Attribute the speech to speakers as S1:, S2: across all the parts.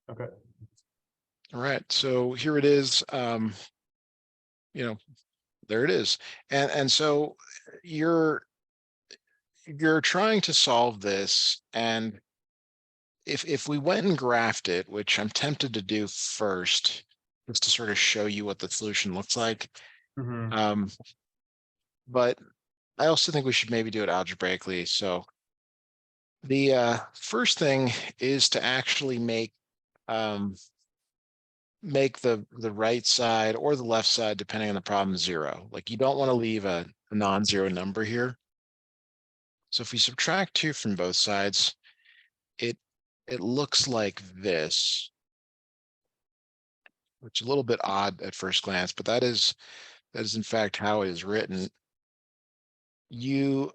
S1: Okay.
S2: All right, so here it is. There it is. And so you're trying to solve this, and if we went and graphed it, which I'm tempted to do first, just to sort of show you what the solution looks like.
S1: Mm-hmm.
S2: But I also think we should maybe do it algebraically. So the first thing is to actually make the right side or the left side, depending on the problem, 0. Like, you don't want to leave a non-zero number here. So if we subtract 2 from both sides, it looks like this, which is a little bit odd at first glance, but that is in fact how it is written. You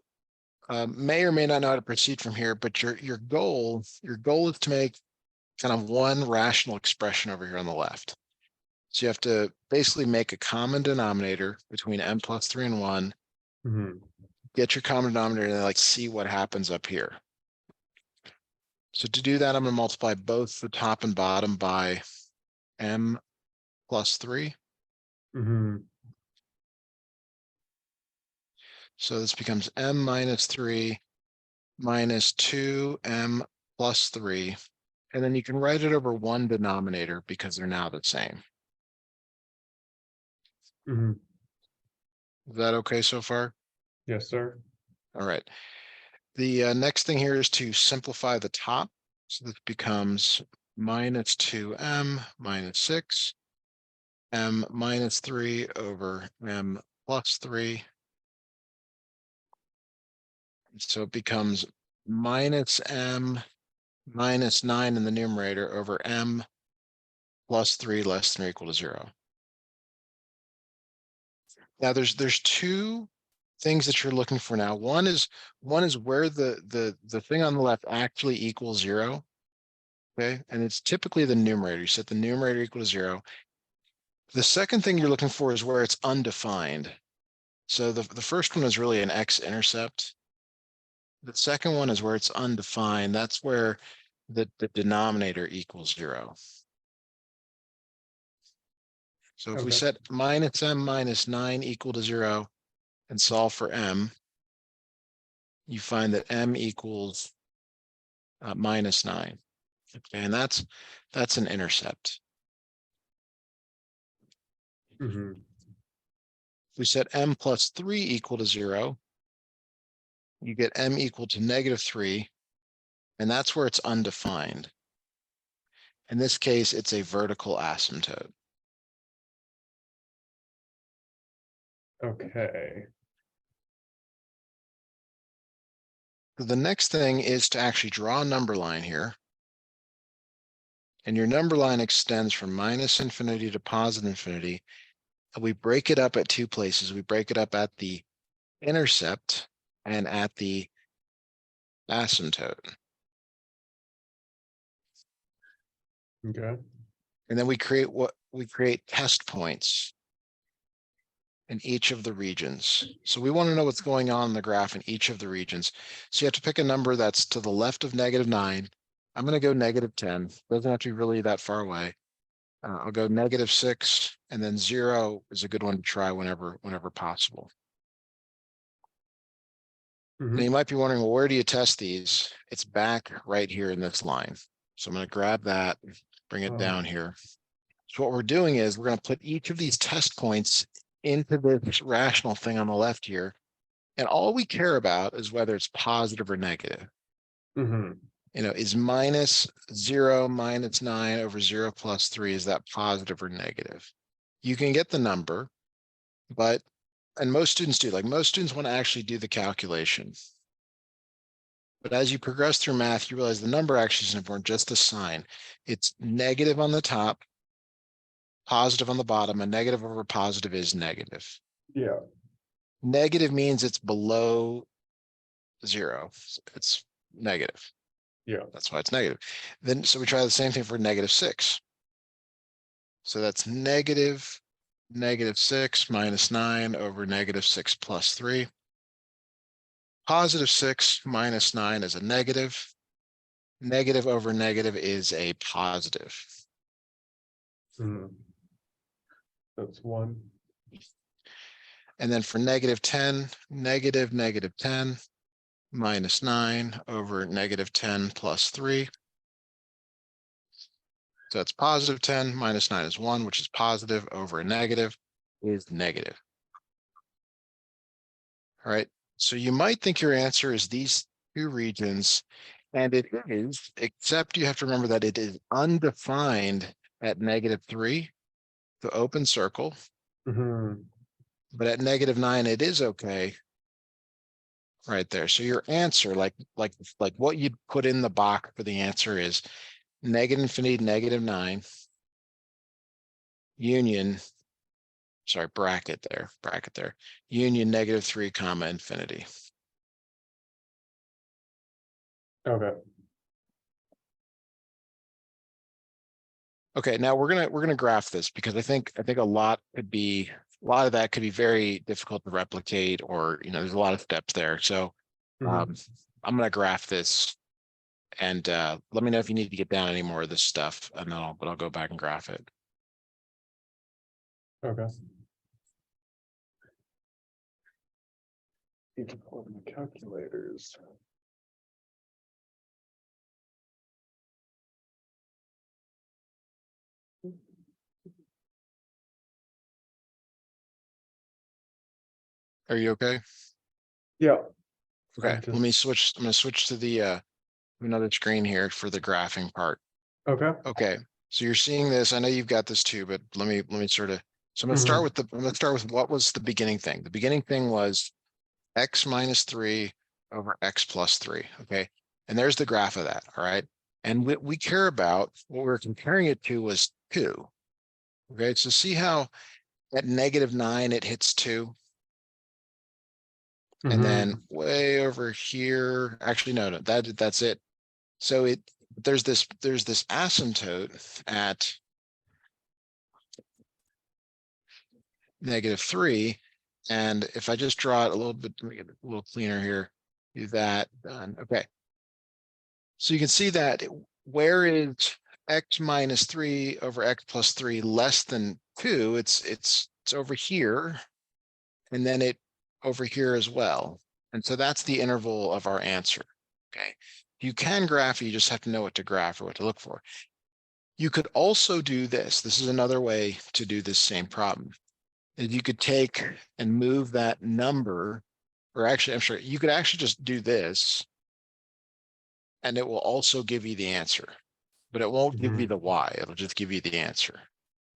S2: may or may not know how to proceed from here, but your goal is to make kind of one rational expression over here on the left. So you have to basically make a common denominator between m plus 3 and 1,
S1: Mm-hmm.
S2: get your common denominator, and then like see what happens up here. So to do that, I'm going to multiply both the top and bottom by m plus 3.
S1: Mm-hmm.
S2: So this becomes m minus 3 minus 2m plus 3. And then you can write it over one denominator because they're now the same.
S1: Mm-hmm.
S2: Is that okay so far?
S1: Yes, sir.
S2: All right. The next thing here is to simplify the top. So this becomes minus 2m minus 6, m minus 3 over m plus 3. So it becomes minus m minus 9 in the numerator over m plus 3 less than or equal to 0. Now there's two things that you're looking for now. One is where the thing on the left actually equals 0. Okay, and it's typically the numerator. You set the numerator equal to 0. The second thing you're looking for is where it's undefined. So the first one is really an x-intercept. The second one is where it's undefined. That's where the denominator equals 0. So if we
S1: Okay.
S2: set minus m minus 9 equal to 0 and solve for m, you find that m equals minus 9. Okay, and that's an intercept.
S1: Mm-hmm.
S2: If we set m plus 3 equal to 0, you get m equal to negative 3, and that's where it's undefined. In this case, it's a vertical asymptote.
S1: Okay.
S2: So the next thing is to actually draw a number line here. And your number line extends from minus infinity to positive infinity. And we break it up at two places. We break it up at the intercept and at the asymptote.
S1: Okay.
S2: And then we create test points in each of the regions. So we want to know what's going on in the graph in each of the regions. So you have to pick a number that's to the left of negative 9. I'm going to go negative 10. Doesn't have to be really that far away. I'll go negative 6, and then 0 is a good one to try whenever possible.
S1: Mm-hmm.
S2: Now you might be wondering, well, where do you test these? It's back right here in this line. So I'm going to grab that, bring it down here. So what we're doing is we're going to put each of these test points into this rational thing on the left here. And all we care about is whether it's positive or negative.
S1: Mm-hmm.
S2: Is minus 0 minus 9 over 0 plus 3, is that positive or negative? You can get the number, and most students do, like most students want to actually do the calculation. But as you progress through math, you realize the number actually isn't important, just the sign. It's negative on the top, positive on the bottom, and negative over positive is negative.
S1: Yeah.
S2: Negative means it's below 0. It's negative.
S1: Yeah.
S2: That's why it's negative. Then, so we try the same thing for negative 6. So that's negative 6 minus 9 over negative 6 plus 3. Positive 6 minus 9 is a negative. negative over negative is a positive.
S1: Mhm. That's 1.
S2: And then for negative 10, negative, negative 10 minus 9 over negative 10 plus 3. So that's positive 10 minus 9 is 1, which is positive over a negative is negative. All right. So you might think your answer is these two regions, and it is, except you have to remember that it is undefined at negative 3, the open circle,
S1: Mhm.
S2: but at negative 9, it is okay. Right there. So your answer, like what you'd put in the box for the answer is negative infinity, negative 9, union, sorry, bracket there, union negative 3 comma infinity.
S1: Okay.
S2: Okay, now we're gonna graph this because I think a lot of that could be very difficult to replicate, or there's a lot of steps there. So
S1: Mhm.
S2: I'm gonna graph this, and let me know if you need to get down any more of this stuff, and then I'll go back and graph it.
S1: Okay. Need to pull up my calculators.
S2: Are you okay?
S1: Yeah.
S2: Okay,
S1: I'm
S2: let me
S1: just
S2: switch. I'm gonna switch to the another screen here for the graphing part.
S1: okay.
S2: Okay, so you're seeing this. I know you've got this too, but let me sort of. So I'm
S1: Mhm.
S2: gonna start with what was the beginning thing. The beginning thing was x minus 3 over x plus 3. Okay, and there's the graph of that. All right, and what we care about, what we're comparing it to, was 2. Okay, so see how at negative 9 it hits 2. And then
S1: Mhm.
S2: way over here, actually, no, that's it. So there's this asymptote at negative 3. And if I just draw it a little bit, let me get it a little cleaner here, do that done. Okay. So you can see that where is x minus 3 over x plus 3 less than 2? It's over here, and then it over here as well. And so that's the interval of our answer. Okay. You can graph, you just have to know what to graph or what to look for. You could also do this. This is another way to do this same problem. You could take and move that number, or actually, I'm sure you could actually just do this, and it will also give you the answer, but it won't give you
S1: Mhm.
S2: the y. It'll just give you the answer.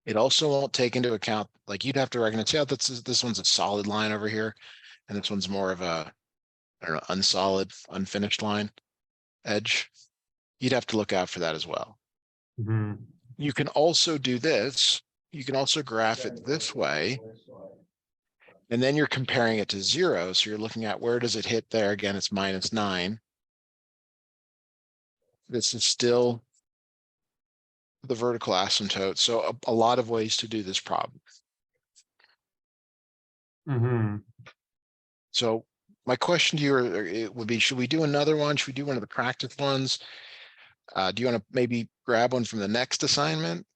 S2: It also won't take into account, like you'd have to recognize, yeah, this one's a solid line over here, and this one's more of a, I don't know, unsolid, unfinished line edge. You'd have to look out for that as well.
S1: Mhm.
S2: You can also do this. You can also graph it this way, and then you're comparing it to 0. So you're looking at where does it hit there? Again, it's minus 9. This is still the vertical asymptote. So a lot of ways to do this problem.
S1: Mhm.
S2: So my question to you it would be, should we do another one? Should we do one of the practice ones? Do you want to maybe grab one from the next assignment?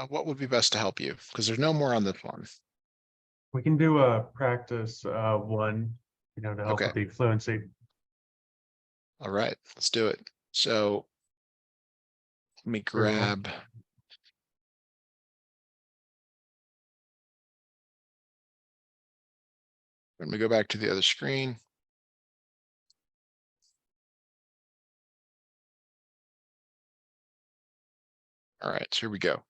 S2: What would be best to help you? Because there's no more on this one.
S1: We can do a practice one, to help
S2: Okay.
S1: with the fluency.
S2: All right. Let's do it. So let me
S1: Very well.
S2: grab. Let me go back to the other screen. All right, so here we go.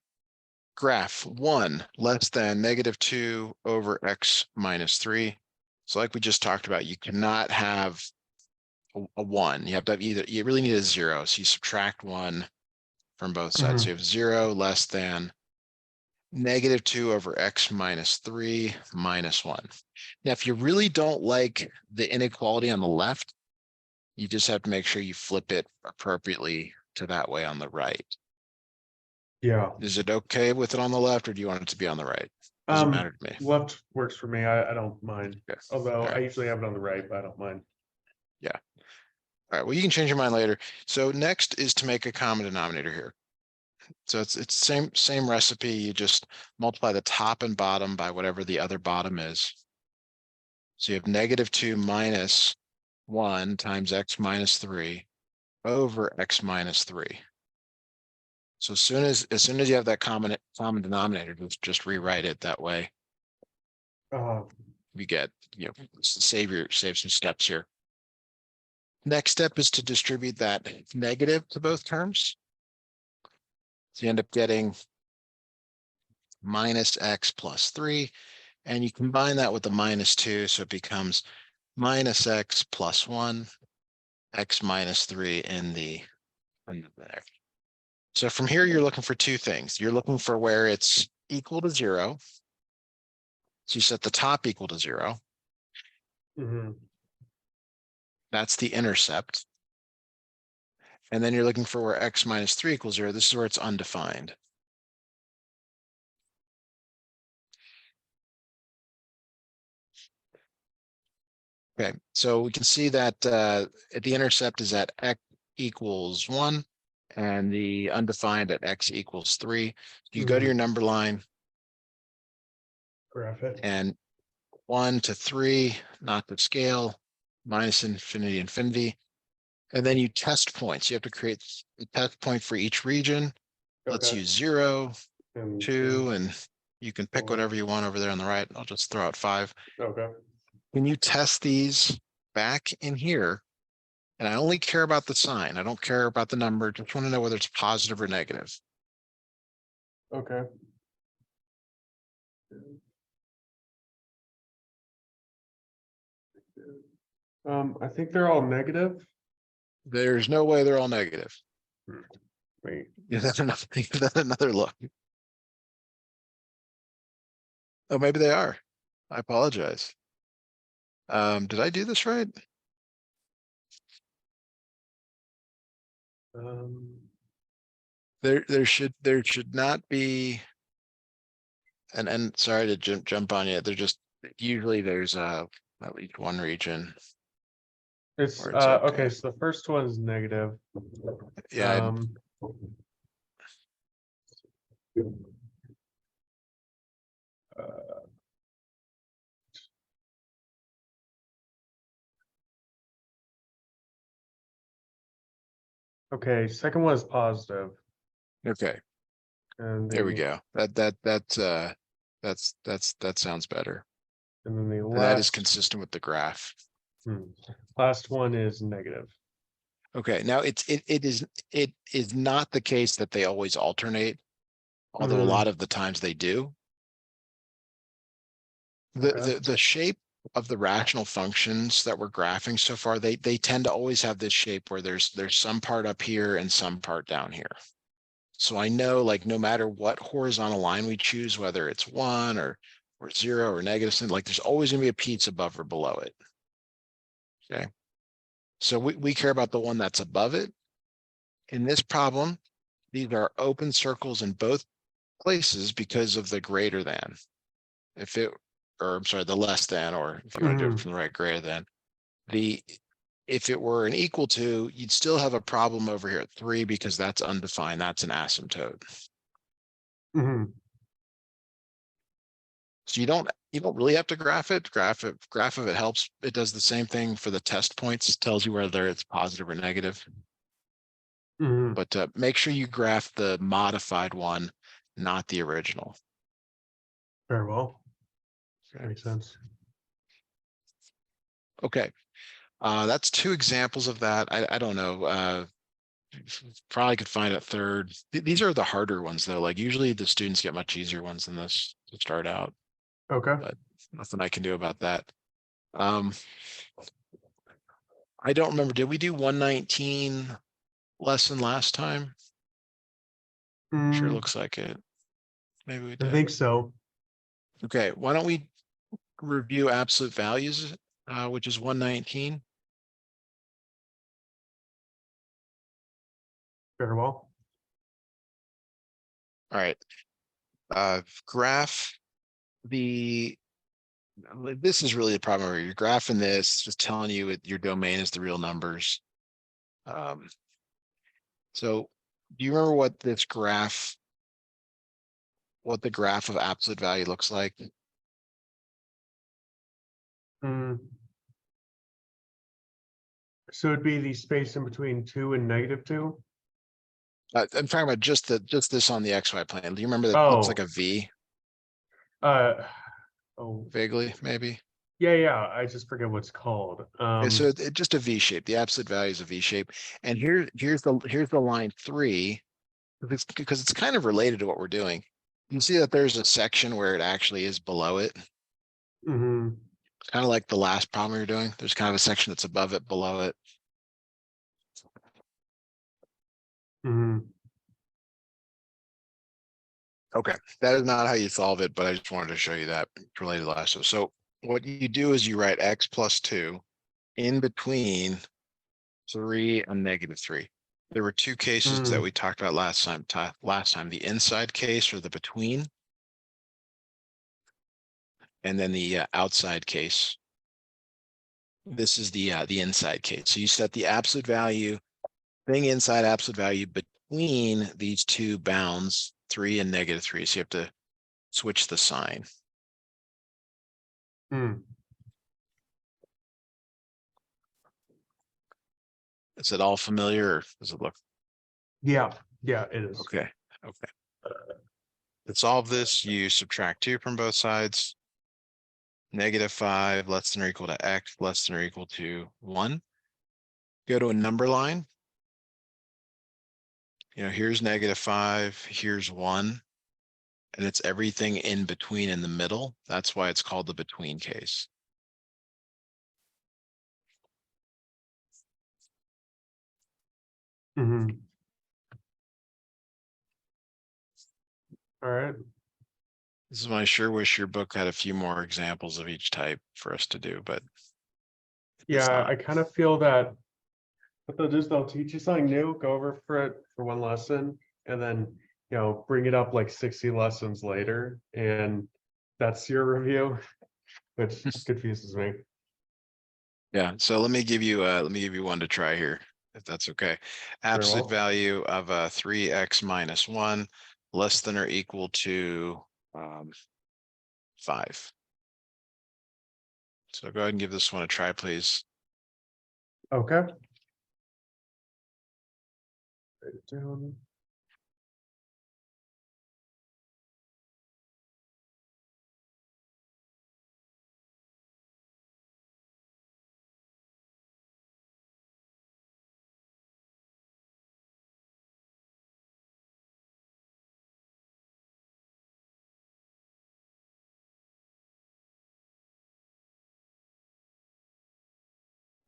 S2: Graph 1 less than negative 2 over x minus 3. So like we just talked about, you cannot have a 1. You have to have either, you really need a 0. So you subtract 1 from both sides. So you
S1: Mhm.
S2: have 0 less than negative 2 over x minus 3 minus 1. Now, if you really don't like the inequality on the left, you just have to make sure you flip it appropriately to that way on the right.
S1: Yeah.
S2: Is it okay with it on the left, or do you want it to be on the right? Doesn't matter to me.
S1: Left works for me. I don't mind.
S2: Okay.
S1: Although
S2: All
S1: I
S2: right.
S1: usually have it on the right, but I don't mind.
S2: Yeah. All right, well, you can change your mind later. So next is to make a common denominator here. So it's same recipe. You just multiply the top and bottom by whatever the other bottom is. So you have -2 minus 1 times x minus 3 over x minus 3. So as soon as you have that common denominator, just rewrite it that way.
S1: Uh,
S2: You get, save some steps here. Next step is to distribute that negative to both terms. So you end up getting minus x plus 3, and you combine that with the -2, so it becomes minus x plus 1, x minus 3 in there. So from here, you're looking for two things. You're looking for where it's equal to 0. So you set the top equal to 0.
S1: mhm.
S2: That's the intercept. And then you're looking for where x minus 3 equals 0. This is where it's undefined. Okay, so we can see that the intercept is at x equals 1 and the undefined at x equals 3. You go to your number line
S1: Graph it.
S2: and 1 to 3, not the scale, minus infinity, infinity. And then you test points. You have to create a test point for each region. Let's
S1: Okay.
S2: use 0,
S1: And
S2: 2, and you can pick
S1: 4.
S2: whatever you want over there on the right. I'll just throw out 5.
S1: Okay.
S2: When you test these back in here, and I only care about the sign, I don't care about the number, just want to know whether it's positive or negative.
S1: Okay. I think they're all negative.
S2: There's no way they're all negative.
S1: Wait.
S2: Give that another look. Oh, maybe they are. I apologize. Did I do this right? There should not be. And sorry to jump on you. They're just usually there's at least one region.
S1: It's
S2: Where it's
S1: okay.
S2: okay.
S1: So the first one is negative.
S2: Yeah.
S1: Uh, okay, second one is positive.
S2: Okay.
S1: And
S2: There we go. That sounds better.
S1: And then the
S2: And that is
S1: last
S2: consistent with the graph.
S1: last one is negative.
S2: Okay, now it is not the case that they always alternate, although a lot of the times they do. The shape of the rational functions that we're graphing so far, they tend to always have this shape where there's some part up here and some part down here. So I know, like, no matter what horizontal line we choose, whether it's 1 or 0 or negative, like there's always gonna be a piece above or below it. Okay. So we care about the one that's above it. In this problem, these are open circles in both places because of the greater than. If it, or I'm sorry, the less than, or if you want to do it from the right, greater than. If it were an equal to, you'd still have a problem over here at 3 because that's undefined. That's an asymptote. So you don't really have to graph it. Graph of it helps. It does the same thing for the test points, tells you whether it's positive or negative. But make sure you graph the modified one, not the original.
S1: Very well. Makes sense.
S2: Okay. That's 2 examples of that. I don't know. Probably could find a third. These are the harder ones though. Like usually the students get much easier ones than this to start out.
S1: Okay.
S2: But nothing I can do about that. I don't remember. Did we do 119 lesson last time? Sure looks like it. Maybe we did.
S1: I think so.
S2: Okay, why don't we review absolute values, which is 119.
S1: Very well.
S2: All right. Graph this is really the problem where you're graphing this, just telling you your domain is the real numbers. So do you remember what this graph, what the graph of absolute value looks like?
S1: Hmm. So it'd be the space in between 2 and -2?
S2: I'm talking about just this on the XY plane. Do you remember that it looks like
S1: Oh,
S2: a V
S1: oh,
S2: vaguely, maybe?
S1: yeah, I just forget what's called.
S2: Okay, so it just a V shape. The absolute value is a V shape. And here's the line 3, because it's kind of related to what we're doing. You see that there's a section where it actually is below it.
S1: Mhm,
S2: Kind of like the last problem you're doing. There's kind of a section that's above it, below it.
S1: mhm.
S2: Okay, that is not how you solve it, but I just wanted to show you that it's related to last. So what you do is you write x plus 2 in between 3 and -3. There were two cases that
S1: Mm,
S2: we talked about last time, the inside case or the between, and then the outside case. This is the inside case. So you set the absolute value, thing inside absolute value between these two bounds, 3 and -3. So you have to switch the sign.
S1: mm.
S2: Is it all familiar or does it look?
S1: Yeah, it is.
S2: Okay, okay. To solve this, you subtract 2 from both sides. -5 less than or equal to x less than or equal to 1. Go to a number line. Here's -5, here's 1, and it's everything in between in the middle. That's why it's called the between case.
S1: Mhm. All right.
S2: This is when I sure wish your book had a few more examples of each type for us to do, but it does
S1: Yeah,
S2: not.
S1: I kind of feel that what they'll do is they'll teach you something new, go over for it for one lesson, and then bring it up like 60 lessons later, and that's your review, which confuses me.
S2: Yeah, so let me give you one to try here, if that's okay.
S1: Very
S2: Absolute
S1: well.
S2: value of 3x minus 1 less than or equal to 5. So go ahead and give this one a try, please.
S1: Okay. Write it down.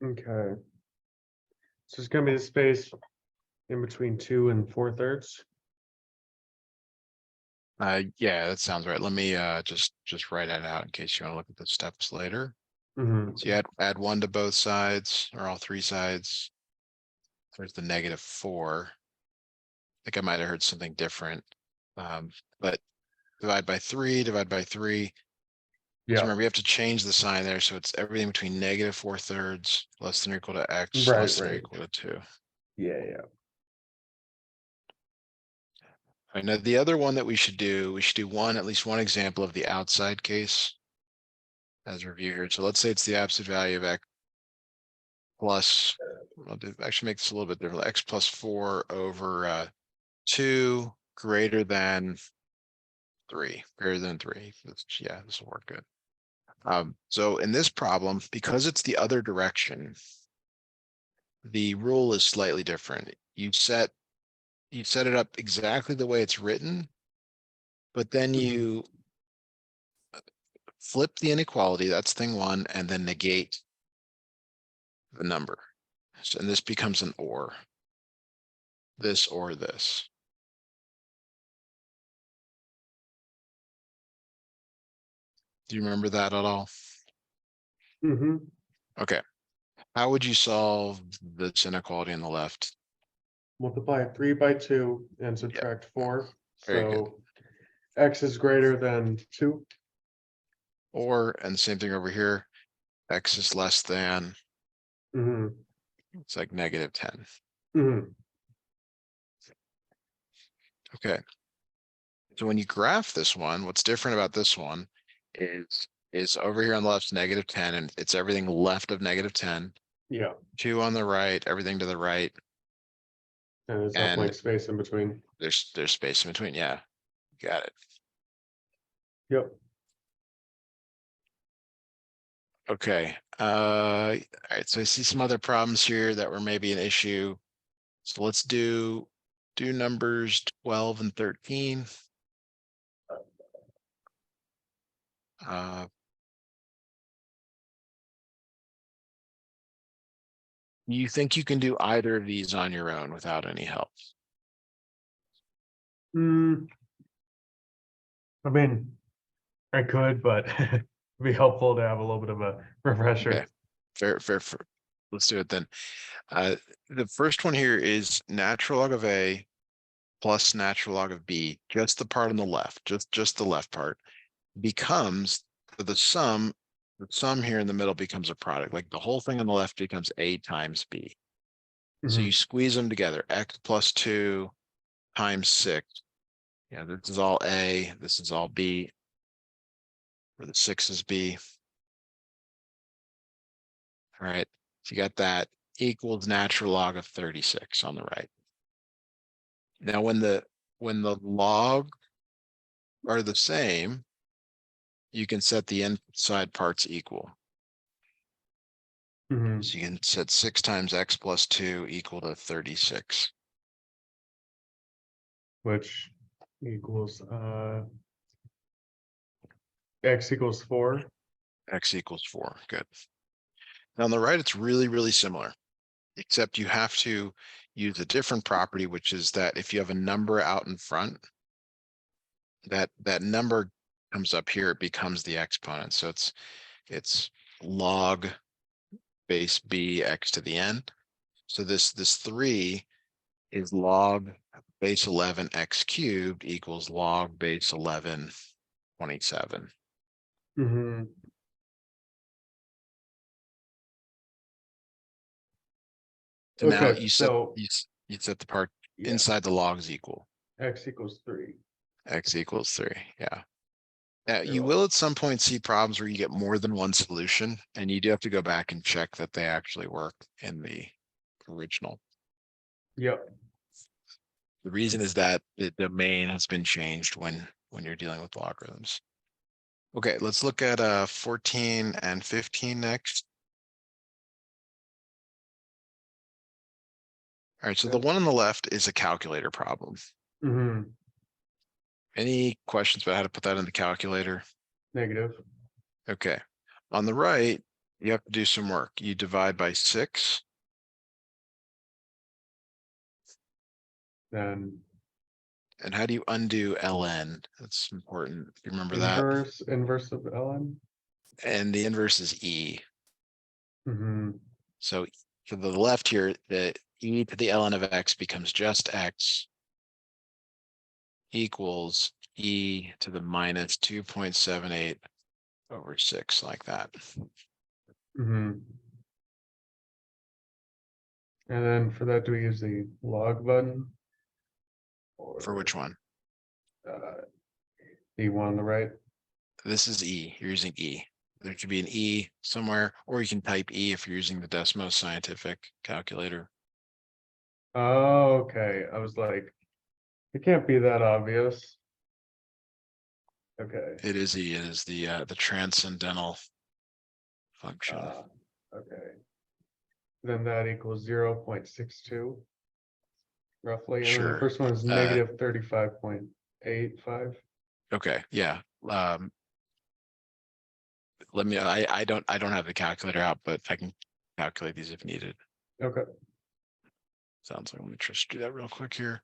S1: Okay. So it's gonna be the space in between 2 and 4/3.
S2: Yeah, that sounds right. Let me just write that out in case you want to look at the steps later.
S1: Mm-hmm.
S2: So you add 1 to both sides or all 3 sides. There's the -4. I think I might have heard something different. But divide by 3, divide by 3. So
S1: Yeah.
S2: remember, you have to change the sign there. So it's everything between -4/3 less than or equal to x
S1: Right,
S2: less than or
S1: right.
S2: equal to 2.
S1: Yeah.
S2: All right, now the other one that we should do at least one example of the outside case as a review here. So let's say it's the absolute value of x plus, actually make this a little bit different, x plus 4 over 2 greater than 3, Yeah, this will work good. So in this problem, because it's the other direction, the rule is slightly different. You set it up exactly the way it's written, but then
S1: Mhm.
S2: you flip the inequality, that's thing 1, and then negate the number. So, and this becomes an or. This or this. Do you remember that at all?
S1: Mm-hmm.
S2: Okay. How would you solve this inequality on the left?
S1: Multiply 3 by 2 and
S2: Yeah,
S1: subtract 4.
S2: very good.
S1: So x is greater than 2.
S2: Or, and same thing over here, x is less than
S1: Mm-hmm.
S2: It's like -10.
S1: Mhm.
S2: Okay. So when you graph this one, what's different about this one is over here on the left's -10, and it's everything left of -10.
S1: Yeah,
S2: 2 on the right, everything to the right,
S1: and there's that
S2: and
S1: blank space in between.
S2: there's space in between. Yeah, got it.
S1: Yep.
S2: Okay. All right. So I see some other problems here that were maybe an issue. So let's do numbers 12 and 13. Uh, you think you can do either of these on your own without any help?
S1: Hmm. I mean, I could, but it'd be helpful to have a little bit of a refresher.
S2: Okay. Fair. Let's do it then. The first one here is natural log of A plus natural log of B, just the part on the left, just the left part, becomes the sum here in the middle becomes a product. Like the whole thing on the left becomes A times B. So you
S1: Mhm.
S2: squeeze them together, x plus 2 times 6. Yeah, this is all A, this is all B, where the 6 is B. All right, so you got that equals natural log of 36 on the right. Now, when the log are the same, you can set the inside parts equal.
S1: Mhm.
S2: So you can set 6 times x plus 2 equal to 36.
S1: Which equals x equals 4.
S2: X equals 4. Good. Now on the right, it's really similar, except you have to use a different property, which is that if you have a number out in front, that number comes up here, it becomes the exponent. So it's log base b x to the n. So this 3 is log base 11 x cubed equals log base 11 27.
S1: Mhm.
S2: So now
S1: Okay,
S2: you set
S1: so
S2: you set the part
S1: yeah,
S2: inside the logs equal.
S1: x equals 3.
S2: X equals 3. Yeah.
S1: Very
S2: You
S1: well.
S2: will at some point see problems where you get more than one solution, and you do have to go back and check that they actually work in the original.
S1: Yep.
S2: The reason is that the domain has been changed when you're dealing with logarithms. Okay, let's look at 14 and 15 next. All right, so the
S1: Yep.
S2: one on the left is a calculator problem.
S1: Mhm.
S2: Any questions about how to put that in the calculator?
S1: Negative.
S2: Okay. On the right, you have to do some work. You divide by 6.
S1: Then
S2: And how do you undo ln? That's important. You remember that?
S1: inverse of ln.
S2: And the inverse is e.
S1: Mhm.
S2: So for the left here, the e to the ln of x becomes just x equals e to the minus 2.78 over 6, like that.
S1: Mhm. And then for that, do we use the log button
S2: For
S1: or
S2: which one?
S1: uh, the one on the right?
S2: This is e. You're using e. There should be an e somewhere, or you can type e if you're using the Desmos scientific calculator.
S1: Oh, okay. I was like, it can't be that obvious. Okay.
S2: It is e. It is the transcendental function.
S1: Uh, okay. Then that equals 0.62 roughly. And then the
S2: Sure.
S1: first one is negative 35.85.
S2: Okay. Yeah. Let me. I don't have the calculator out, but I can calculate these if needed.
S1: Okay.
S2: Sounds like let me just do that real quick here.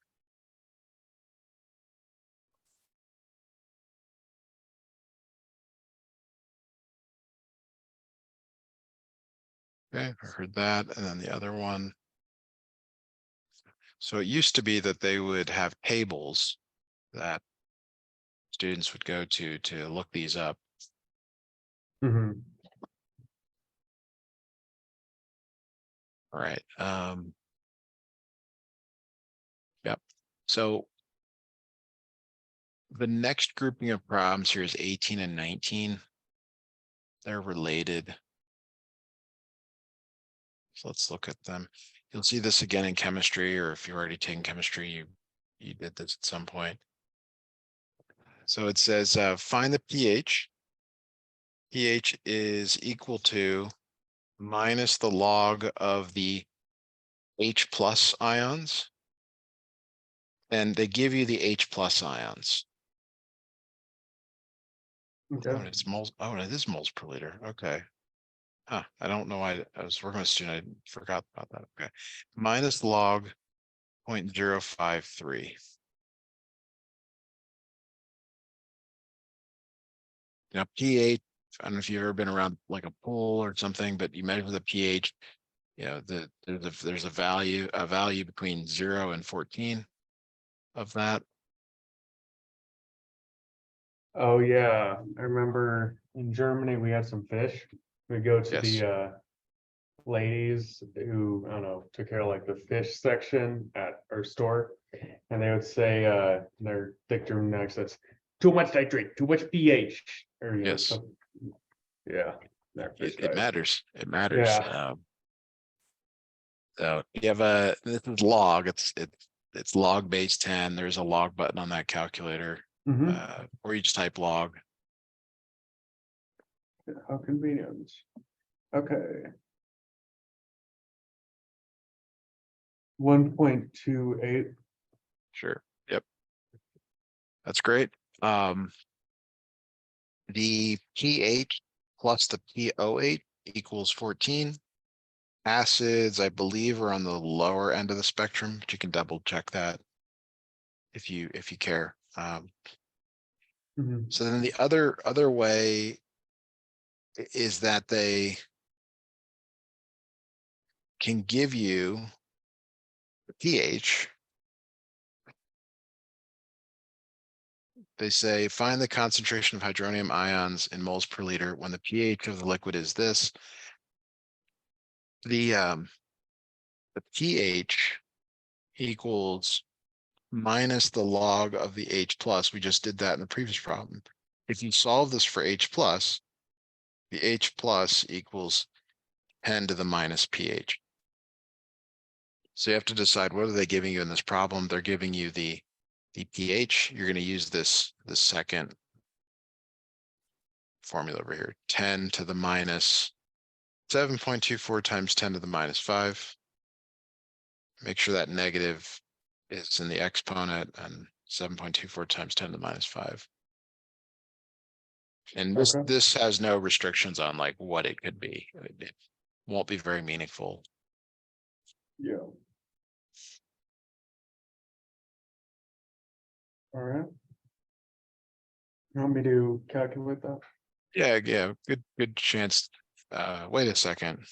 S2: Okay, I heard that, and then the other one. So it used to be that they would have tables that students would go to look these up.
S1: Mhm.
S2: All right. Yep. So the next grouping of problems here is 18 and 19. They're related. So let's look at them. You'll see this again in chemistry, or if you're already taking chemistry, you did this at some point. So it says find the pH. pH is equal to minus the log of the H plus ions. And they give you the H plus ions.
S1: Okay.
S2: Oh, and it's moles. Oh, and it is moles per liter. Okay. Huh. I don't know why I was working with a student. I forgot about that. Okay. Minus log 0.053. Now, pH, I don't know if you've ever been around like a pool or something, but you measure the pH, you know, there's a value between 0 and 14 of that.
S1: Oh yeah, I remember in Germany we had some fish. We go to
S2: Yes.
S1: the ladies who, I don't know, took care of like the fish section at our store, and they would say in their dictum next, that's too much nitrate, too much pH, or
S2: Yes.
S1: something. Yeah, that fish
S2: It
S1: died.
S2: matters. It matters.
S1: Yeah.
S2: So you have this is log. It's log base 10. There's a log button on that calculator,
S1: Mm-hmm.
S2: or you just type log.
S1: How convenient. Okay. 1.28.
S2: Sure. Yep. That's great. The pH plus the POH equals 14. Acids, I believe, are on the lower end of the spectrum, but you can double check that if you care.
S1: Mhm.
S2: So then the other way is that they can give you the pH. They say find the concentration of hydronium ions in moles per liter when the pH of the liquid is this. The pH equals minus the log of the H plus. We just did that in the previous problem. If you solve this for H plus, the H plus equals 10 to the minus pH. So you have to decide, what are they giving you in this problem? They're giving you the pH. You're going to use this second formula over here, 10 to the minus 7.24 times 10 to the minus 5. Make sure that negative is in the exponent, and 7.24 times 10 to the minus 5. And
S1: Okay.
S2: this has no restrictions on like what it could be. It won't be very meaningful.
S1: Yeah. All right. You want me to calculate that?
S2: Yeah, good chance. Wait a second.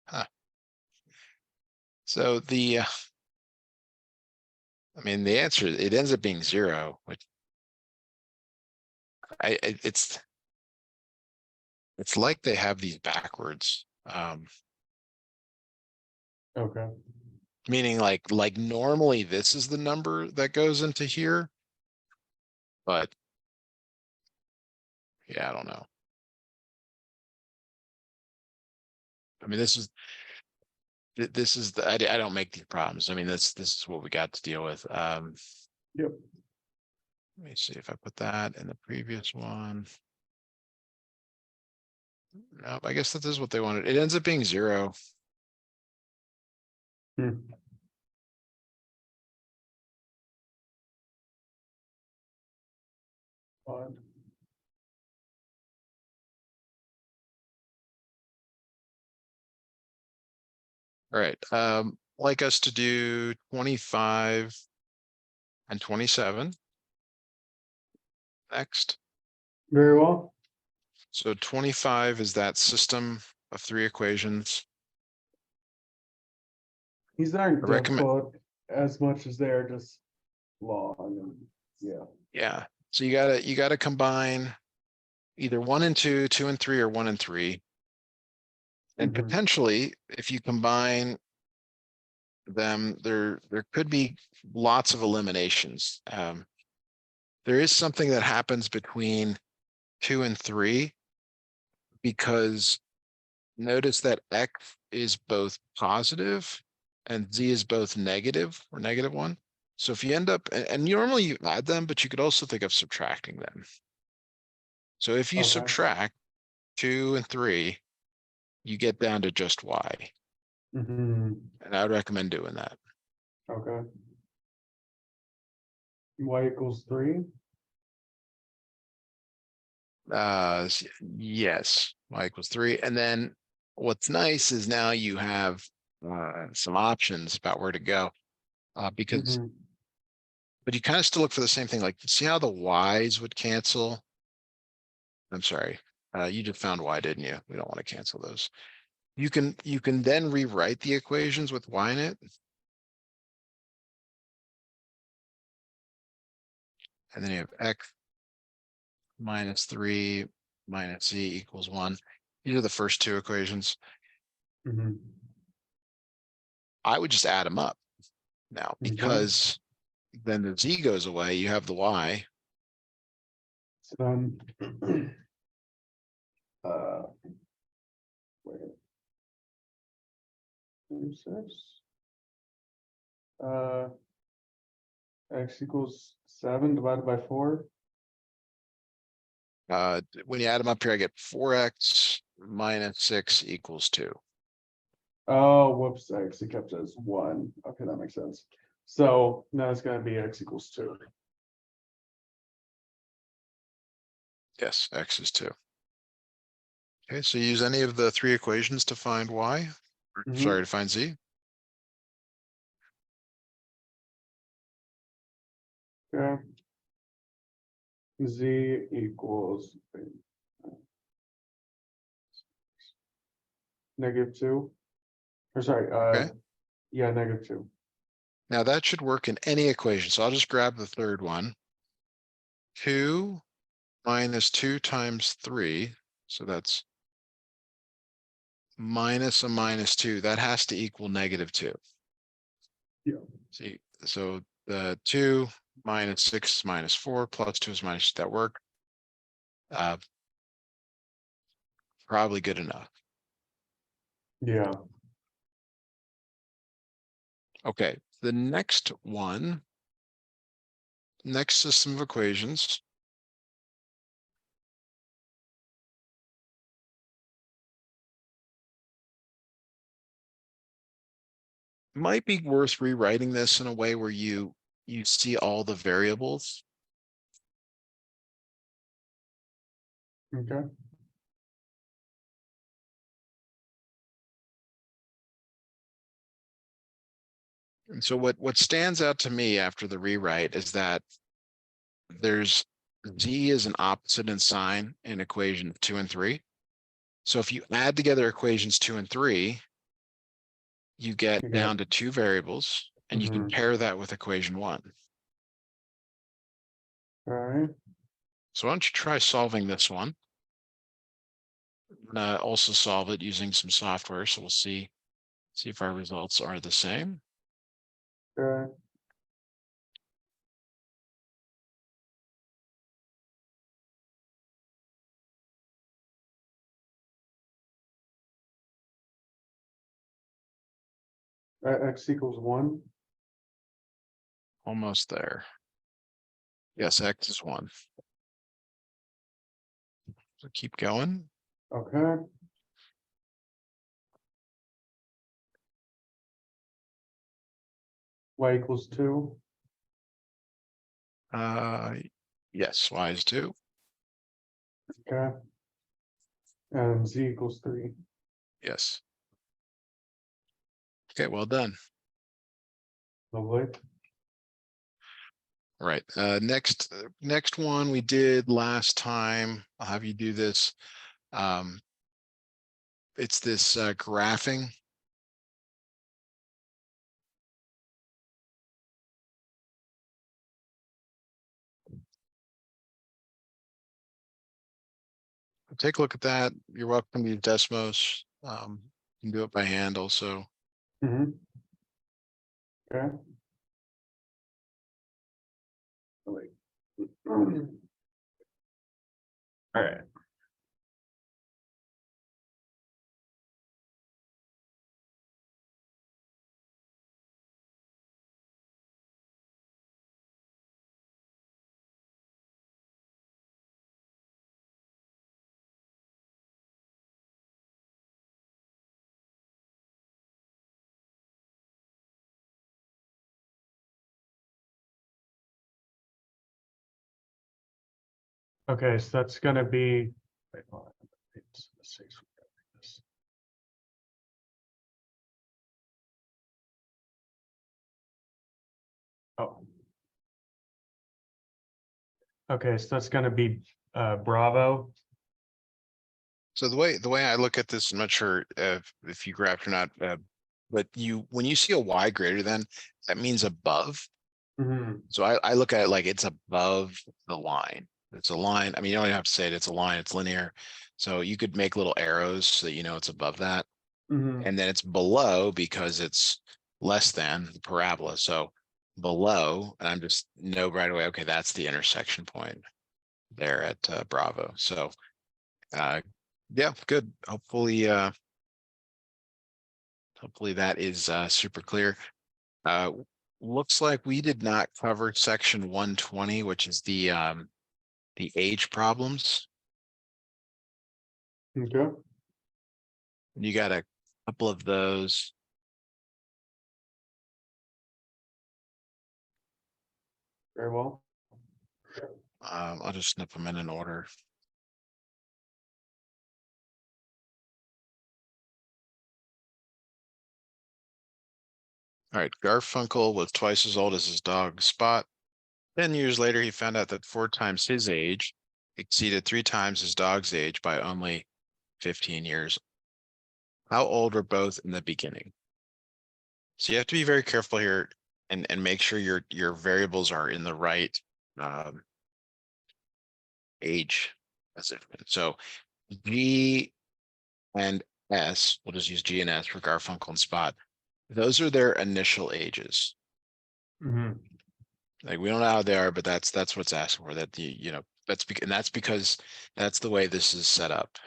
S2: Huh. So I mean, the answer, it ends up being 0, which it's like they have these backwards.
S1: Okay.
S2: Meaning like normally this is the number that goes into here, but yeah, I don't know. I mean, this is I don't make these problems. I mean, this is what we got to deal with.
S1: Yep.
S2: Let me see if I put that in the previous one. No, I guess that is what they wanted. It ends up being 0.
S1: Hmm. Fine.
S2: All right. Like us to do 25 and 27 next.
S1: Very well.
S2: So 25 is that system of 3 equations.
S1: These aren't
S2: I recommend,
S1: as much as they're just long. And, yeah.
S2: yeah. So you gotta combine either 1 and 2, 2 and 3, or 1 and 3. And
S1: Mhm.
S2: potentially, if you combine them, there could be lots of eliminations. There is something that happens between 2 and 3, because notice that x is both positive and z is both negative, or -1. So if you end up, and normally you add them, but you could also think of subtracting them. So if you
S1: Okay.
S2: subtract 2 and 3, you get down to just y.
S1: Mhm.
S2: And I would recommend doing that.
S1: Okay. Y equals 3.
S2: Yes, y equals 3. And then what's nice is now you have some options about where to go. Because,
S1: Mhm.
S2: but you kind of still look for the same thing. Like, see how the y's would cancel? I'm sorry. You just found y, didn't you? We don't want to cancel those. You can then rewrite the equations with y in it. And then you have x minus 3 minus z equals 1. These are the first two equations.
S1: Mhm.
S2: I would just add them up now,
S1: Okay.
S2: because then the z goes away. You have the y.
S1: So then, uh, wait, 36. Uh, X equals 7 divided by 4.
S2: When you add them up here, I get 4x minus 6 equals 2.
S1: Oh, whoops, I actually kept it as 1. Okay, that makes sense. So now it's gonna be X equals 2.
S2: Yes, x is 2. Okay, so use any of the three equations to find y. Sorry,
S1: Mhm.
S2: to find z.
S1: Okay. Z equals -2. Or sorry,
S2: Okay,
S1: yeah, -2.
S2: now that should work in any equation. So I'll just grab the third one. 2 minus 2 times 3. So that's minus a minus 2. That has to equal -2.
S1: Yeah.
S2: See, so the 2 minus 6 is minus 4 plus 2 is minus, that work. Uh, Probably good enough.
S1: Yeah.
S2: Okay, the next one, next system of equations. Might be worth rewriting this in a way where you see all the variables.
S1: Okay.
S2: And so what stands out to me after the rewrite is that there's z is an opposite in sign in equation 2 and 3. So if you add together equations 2 and 3, you get
S1: You got.
S2: down to two variables, and you can
S1: Mhm.
S2: pair that with equation 1.
S1: All right.
S2: So why don't you try solving this one? Also solve it using some software. So we'll see if our results are the same.
S1: Okay. X equals 1.
S2: Almost there. Yes, x is 1. So keep going.
S1: Okay. Y equals 2.
S2: Uh, yes, y is 2.
S1: Okay. And Z equals 3.
S2: Yes. Okay, well done.
S1: Lovely.
S2: All right. Next one we did last time. I'll have you do this. It's this graphing. take a look at that. You're welcome to use Desmos. You can do it by hand also.
S1: Mhm. Okay. Wait. All right. Okay, so that's gonna be. Wait, hold on. It's 6. Oh. Okay, so that's gonna be Bravo.
S2: So the way I look at this, I'm not sure if you graphed or not, but when you see a y greater than, that means above.
S1: Mhm.
S2: So I look at it like it's above the line. It's a line. I mean, you don't even have to say it. It's a line. It's linear. So you could make little arrows so that you know it's above that.
S1: Mhm.
S2: And then it's below because it's less than the parabola. So below, and I'm just know right away, okay, that's the intersection point there at Bravo. So yeah, good. Hopefully that is super clear. Looks like we did not cover section 120, which is the age problems.
S1: Okay.
S2: You got a couple of those.
S1: Very well.
S2: I'll just snip them in order. All right, Garfunkel was twice as old as his dog Spot. 10 years later, he found out that 4 times his age exceeded 3 times his dog's age by only 15 years. How old were both in the beginning? So you have to be very careful here and make sure your variables are in the right age. So G and S, we'll just use G and S for Garfunkel and Spot. Those are their initial ages.
S1: Mhm.
S2: Like we don't know how they are, but that's what's asked for. That that's because that's the way this is set up.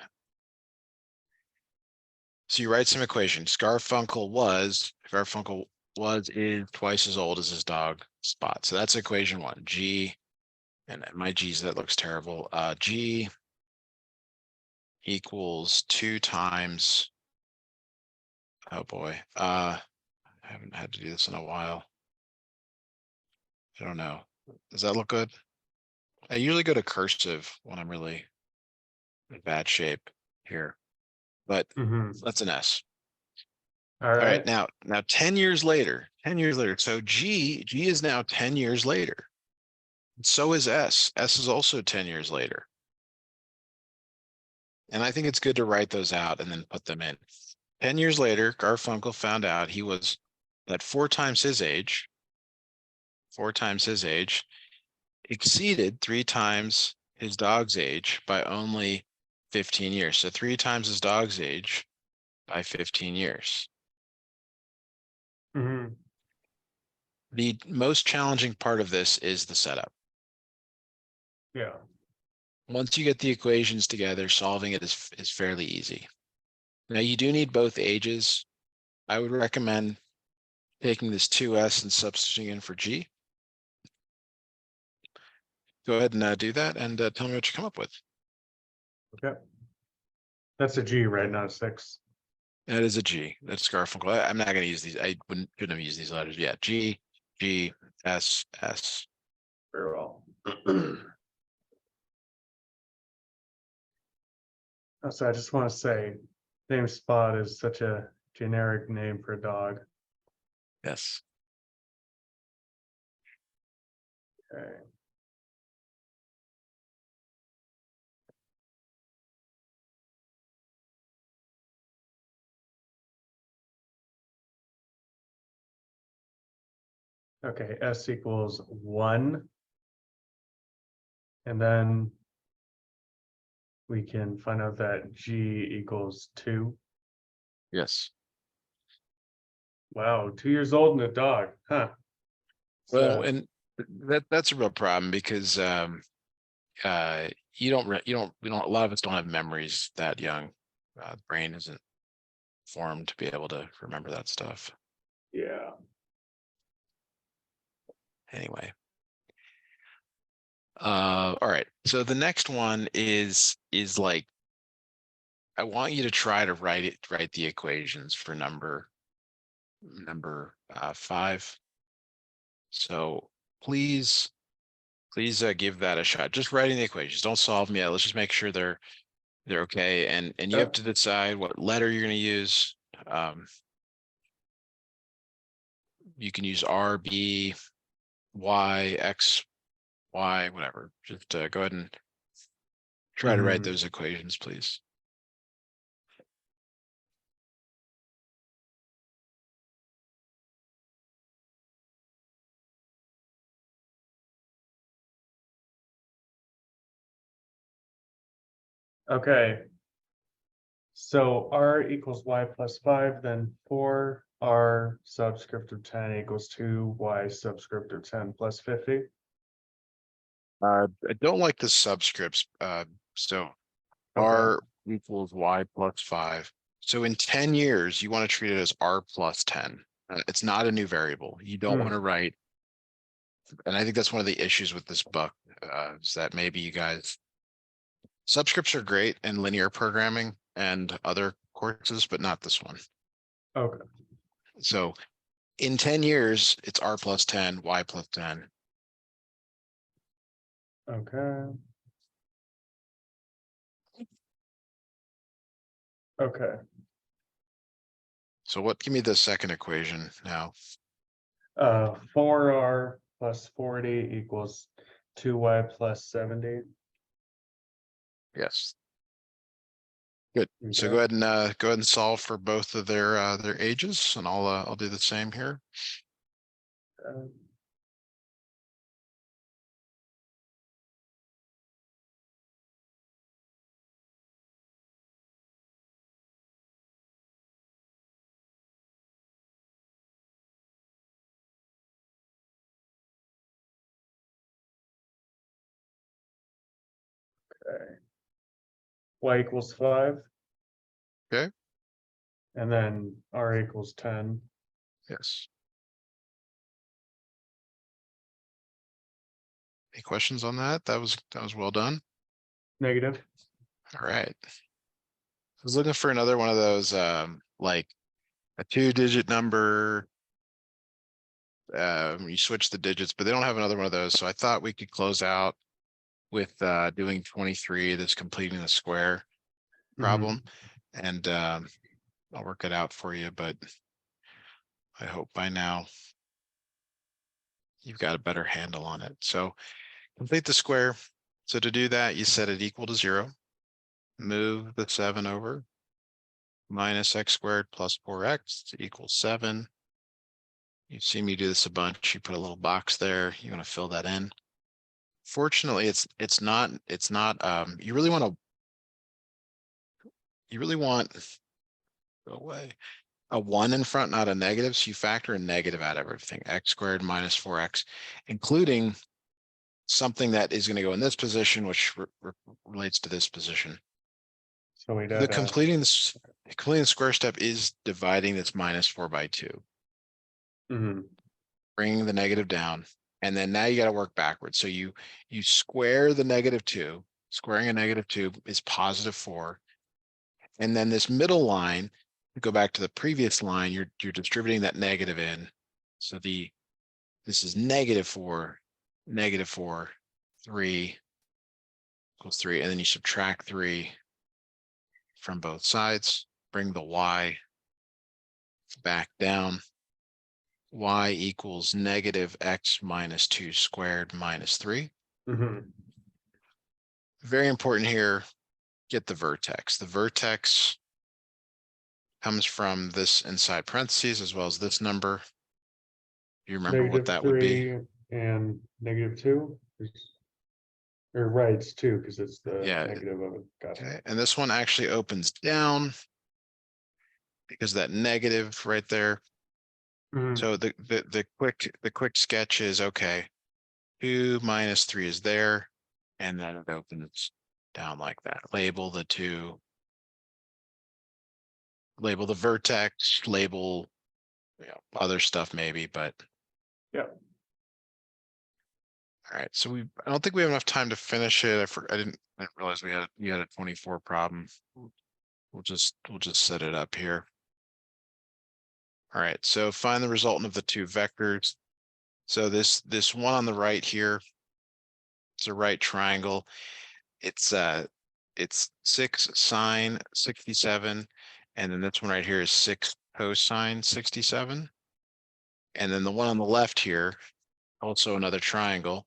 S2: So you write some equations. Garfunkel is twice as old as his dog Spot. So that's equation 1. G, and my G's, that looks terrible. G equals 2 times. Oh boy. I haven't had to do this in a while. I don't know. Does that look good? I usually go to cursive when I'm really in bad shape here, but
S1: Mhm.
S2: that's an S.
S1: All
S2: All right,
S1: right.
S2: now 10 years later, 10 years later. So G is now 10 years later. So is S. S is also 10 years later. And I think it's good to write those out and then put them in. 10 years later, Garfunkel found out he was at 4 times his age, 4 times his age, exceeded 3 times his dog's age by only 15 years. So 3 times his dog's age by 15 years.
S1: Mhm.
S2: The most challenging part of this is the setup.
S1: Yeah.
S2: Once you get the equations together, solving it is fairly easy. Now you do need both ages. I would recommend taking this 2S and substituting in for G. Go ahead and do that and tell me what you come up with.
S1: Okay. That's a G, right? Not a 6.
S2: That is a G. That's Garfunkel. I'm not going to use these. I couldn't have used these letters. Yeah, G, G, S, S.
S1: Very well. So I just want to say, name Spot is such a generic name for a dog.
S2: Yes.
S1: Okay. Okay, S equals 1. And then we can find out that G equals 2.
S2: Yes.
S1: Wow, 2 years old and a dog, huh?
S2: Well,
S1: So,
S2: and that's a real problem because a lot of us don't have memories that young. The brain isn't formed to be able to remember that stuff.
S1: yeah.
S2: Anyway. All right. So the next one is like, I want you to try to write the equations for number 5. So please give that a shot. Just writing the equations. Don't solve them yet. Let's just make sure they're okay. And you have
S1: Yep.
S2: to decide what letter you're going to use. You can use R, B, Y, X, Y, whatever. Just go ahead and try to write
S1: Mhm.
S2: those equations, please.
S1: Okay. So R equals Y plus 5, then 4R subscript of 10 equals 2Y subscript of 10 plus 50.
S2: I don't like the subscripts. So
S1: Okay.
S2: R equals Y plus 5. So in 10 years, you want to treat it as R plus 10. It's not a new variable. You don't want to write. And I think that's one of the issues with this book, is that maybe you guys, subscripts are great in linear programming and other courses, but not this one.
S1: Okay.
S2: So in 10 years, it's R plus 10, Y plus 10.
S1: Okay. Okay.
S2: So give me the second equation now.
S1: 4R plus 40 equals 2Y plus 70.
S2: Yes. Good. So
S1: Okay.
S2: go ahead and solve for both of their ages, and I'll do the same here.
S1: Uh, Okay. Y equals 5.
S2: Okay.
S1: And then R equals 10.
S2: Yes. Any questions on that? That was well done.
S1: Negative.
S2: All right. I was looking for another one of those, like a 2-digit number. You switch the digits, but they don't have another one of those. So I thought we could close out with doing 23, that's completing the square problem. And I'll work it out for you, but I hope by now you've got a better handle on it. So complete the square. So to do that, you set it equal to 0. Move the 7 over. Minus x squared plus 4x equals 7. You've seen me do this a bunch. You put a little box there. You want to fill that in. Fortunately, it's not you really want go away, a 1 in front, not a negative. So you factor a negative out of everything. X squared minus 4x, including something that is going to go in this position, which relates to this position.
S1: So we
S2: The
S1: did
S2: completing the square step is dividing this minus 4 by 2. Bringing the negative down. And then now you got to work backwards. So you square the -2. Squaring a -2 is positive 4. And then this middle line, go back to the previous line, you're distributing that negative in. So this is -4, -4, 3 equals 3. And then you subtract 3 from both sides, bring the y back down. Y equals -x minus 2 squared minus 3. Very important here, get the vertex. The vertex comes from this inside parentheses as well as this number. You remember what that would be?
S1: -3 and -2. or right, it's 2, because it's the
S2: Yeah.
S1: negative of it. Gotcha.
S2: Okay, and this one actually opens down because that negative right there.
S1: Mhm.
S2: So the quick sketch is okay. 2 minus 3 is there, and then it opens down like that. Label the 2. Label the vertex, label, other stuff maybe, but.
S1: Yeah.
S2: All right, so I don't think we have enough time to finish it. I didn't realize you had a 24 problem. We'll just set it up here. All right, so find the resultant of the 2 vectors. So this one on the right here, it's a right triangle. It's 6 sine 67, and then this one right here is 6 cosine 67. And then the one on the left here, also another triangle.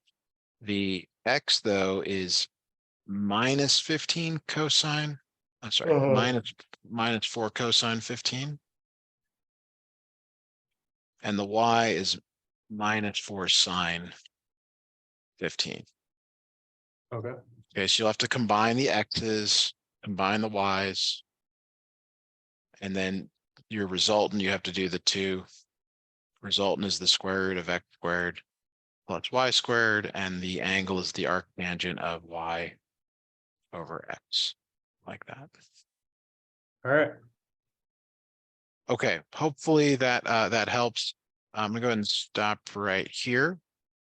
S2: The x though is minus 15 cosine. I'm sorry,
S1: Uh-huh.
S2: minus 4 cosine 15. And the y is minus 4 sine 15.
S1: Okay.
S2: Okay, so you'll have to combine the x's, combine the y's, and then your resultant, you have to do the 2. Resultant is the square root of x squared plus y squared, and the angle is the arctangent of y over x, like that.
S1: All right.
S2: Okay, hopefully that that helps. I'm gonna go ahead and stop right here.